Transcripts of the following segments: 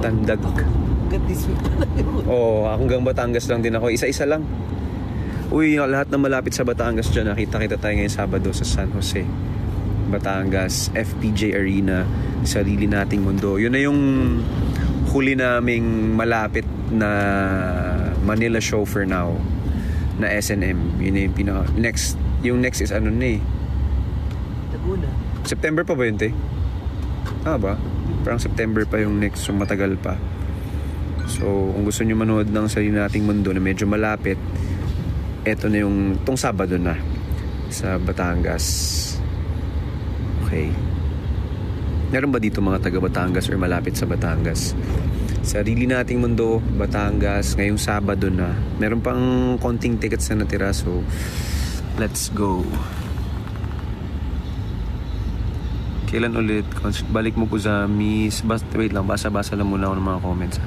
Tandag. Oo, hanggang Batangas lang din ako. Isa-isa lang. Uy, lahat na malapit sa Batangas dyan. Nakita-kita tayo ngayong Sabado sa San Jose, Batangas, FPJ Arena, Sarili Nating Mundo. Yun na yung huli naming malapit na Manila show for now na SNM. Yun na yung pinaka next. Yung next is ano na eh, Laguna. September pa ba yun, te? Ba? Parang September pa yung next, so matagal pa. So kung gusto nyo manood ng Sarili Nating Mundo na medyo malapit, eto na yung tong Sabado na sa Batangas. Okay. Meron ba dito mga taga Batangas or malapit sa Batangas? Sarili Nating Mundo, Batangas, ngayong Sabado na. Meron pang konting tickets na natira, so let's go. Kailan ulit? Balik mo po sa Miss. Wait lang, basa-basa lang muna ako ng mga comments.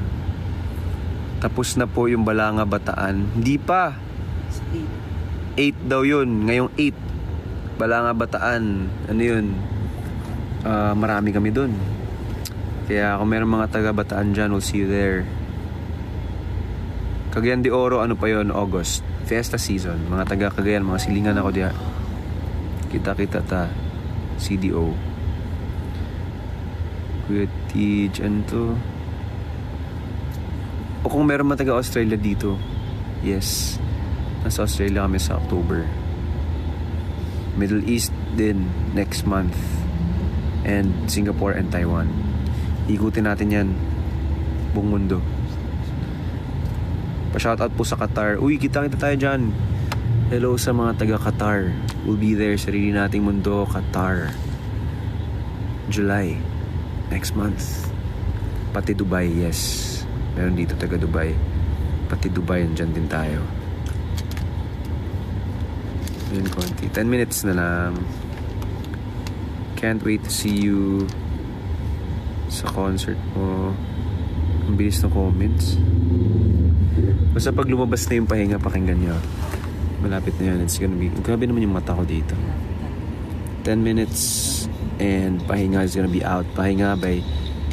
Tapos na po yung Balanga Bataan. Hindi pa. 8 daw yun. Ngayong 8. Balanga Bataan. Ano yun? Marami kami dun. Kaya kung meron mga taga Bataan dyan, we'll see you there. Cagayan de Oro, ano pa yun? August. Fiesta season. Mga taga Cagayan, mga silingan ako diya. Kita-kita ta. CDO. Kuya T, dyan to. O kung meron mga taga Australia dito. Yes. Nasa Australia kami sa October. Middle East din next month. And Singapore and Taiwan. Ikutin natin yan. Buong mundo. Pa-shoutout po sa Qatar. Uy, kita-kita tayo dyan. Hello sa mga taga Qatar. We'll be there. Sarili Nating Mundo, Qatar. July. Next month. Pati Dubai, yes. Meron dito taga Dubai. Pati Dubai, andyan din tayo. Yun, konti. 10 minutes na lang. Can't wait to see you sa concert mo. Ang bilis ng comments. Basta pag lumabas na yung pahinga, pakinggan nyo. Malapit na yun. It's gonna be... Grabe naman yung mata ko dito. 10 minutes and pahinga is gonna be out. Pahinga by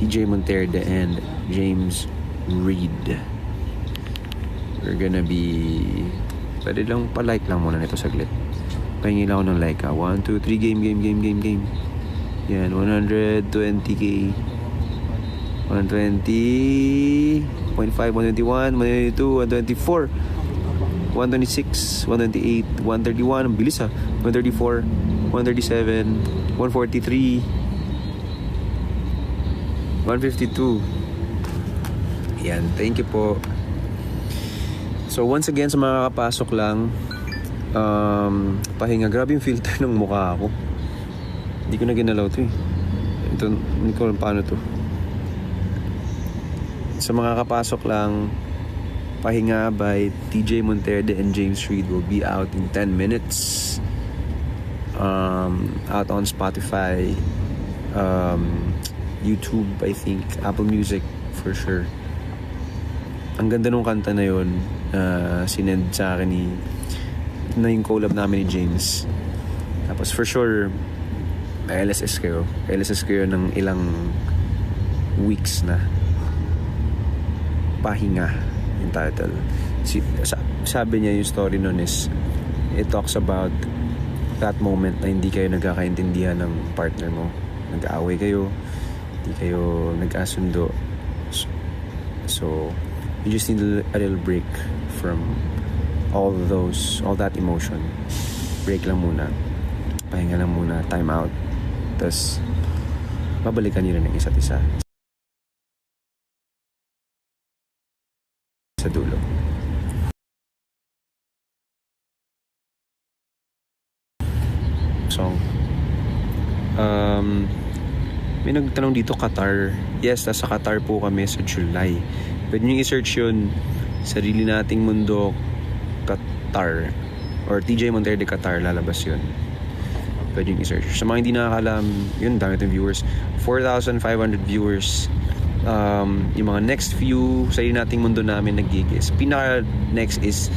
TJ Monterde and James Reid. We're gonna be... Pwede lang pa-like lang muna nito saglit. Pahingi lang ako ng like ha. 1, 2, 3, game. Yan, 120k. 120.5, 121, 122, 124, 126, 128, 131. Ang bilis ha. 134, 137, 143, 152. Yan, thank you po. So once again, sa mga kapasok lang, pahinga. Grabe yung filter ng mukha ako. Hindi ko na ginalaw to eh. Ito, hindi ko alam paano to. Sa mga kapasok lang, pahinga by TJ Monterde and James Reid will be out in 10 minutes. Out on Spotify, YouTube, I think, Apple Music for sure. Ang ganda nung kanta na yun. Sinend sa akin na yung collab namin ni James. Tapos for sure, LSS kayo ng ilang weeks na. Pahinga yung title. Sabi niya yung story nun is it talks about that moment na hindi kayo nagkakaintindihan ng partner mo. Nag-aaway kayo, hindi kayo nag-asundo. So you just need a little break from all that emotion. Break lang muna, pahinga lang muna, time out. Tapos babalikan niyo rin ng isa't isa sa dulo. Song. May nagtanong dito, Qatar. Yes, nasa Qatar po kami sa July. Pwede nyo i-search yun. Sarili Nating Mundo, Qatar. Or TJ Monterde Qatar, lalabas yun. Pwede nyo i-search. Sa mga hindi nakakalam, yun, dami itong viewers. 4,500 viewers. Yung mga next few Sarili Nating Mundo namin nag-gigs. Pinaka next is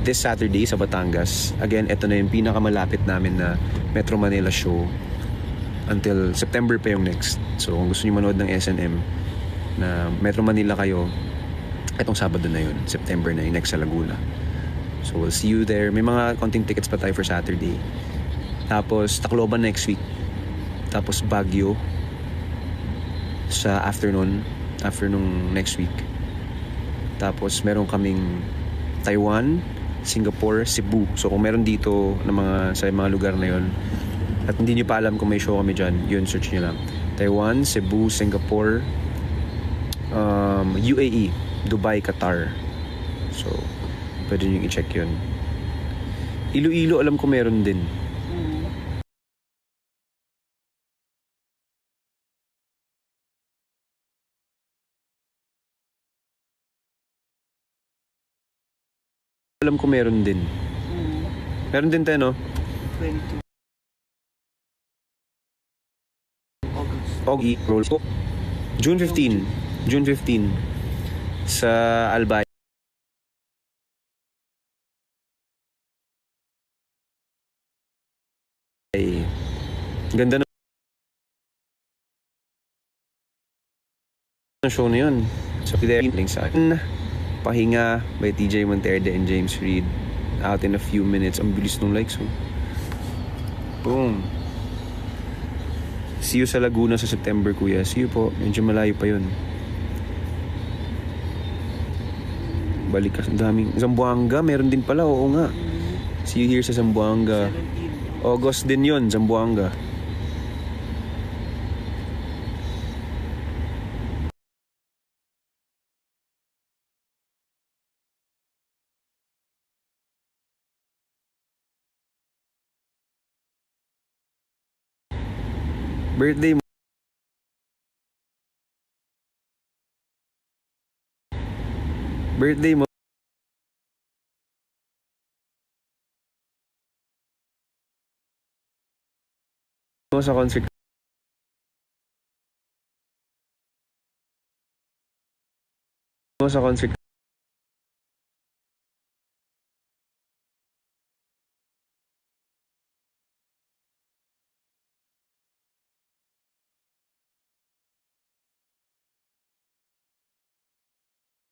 this Saturday sa Batangas. Again, ito na yung pinakamalapit namin na Metro Manila show. Until September pa yung next. So kung gusto niyo manood ng SNM, na Metro Manila kayo, itong Sabado na yun, September na yun, next sa Laguna. So we'll see you there. May mga konting tickets pa tayo for Saturday. Tapos Tacloban next week. Tapos Baguio sa afternoon next week. Tapos meron kaming Taiwan, Singapore, Cebu. So kung meron dito na sa mga lugar na yon at hindi nyo pa alam kung may show kami dyan, yun, search nyo lang. Taiwan, Cebu, Singapore, UAE, Dubai, Qatar. So pwede nyo i-check yun. Iloilo, alam ko meron din. Alam ko meron din. Meron din tayo, no? 22 August. Ogi, roll ko. June 15. June 15. Sa Albay. Ganda ng show na yun. So, there sa akin. Pahinga by TJ Monterde and James Reid. Out in a few minutes. Ang bilis nung likes. Boom. See you sa Laguna sa September, kuya. See you po. Medyo malayo pa yun. Balik ka. Daming. Zamboanga, meron din pala. Oo nga. See you here sa Zamboanga. 17 August din yun, Zamboanga. Birthday mo. Birthday mo. Sa concert. Sa concert.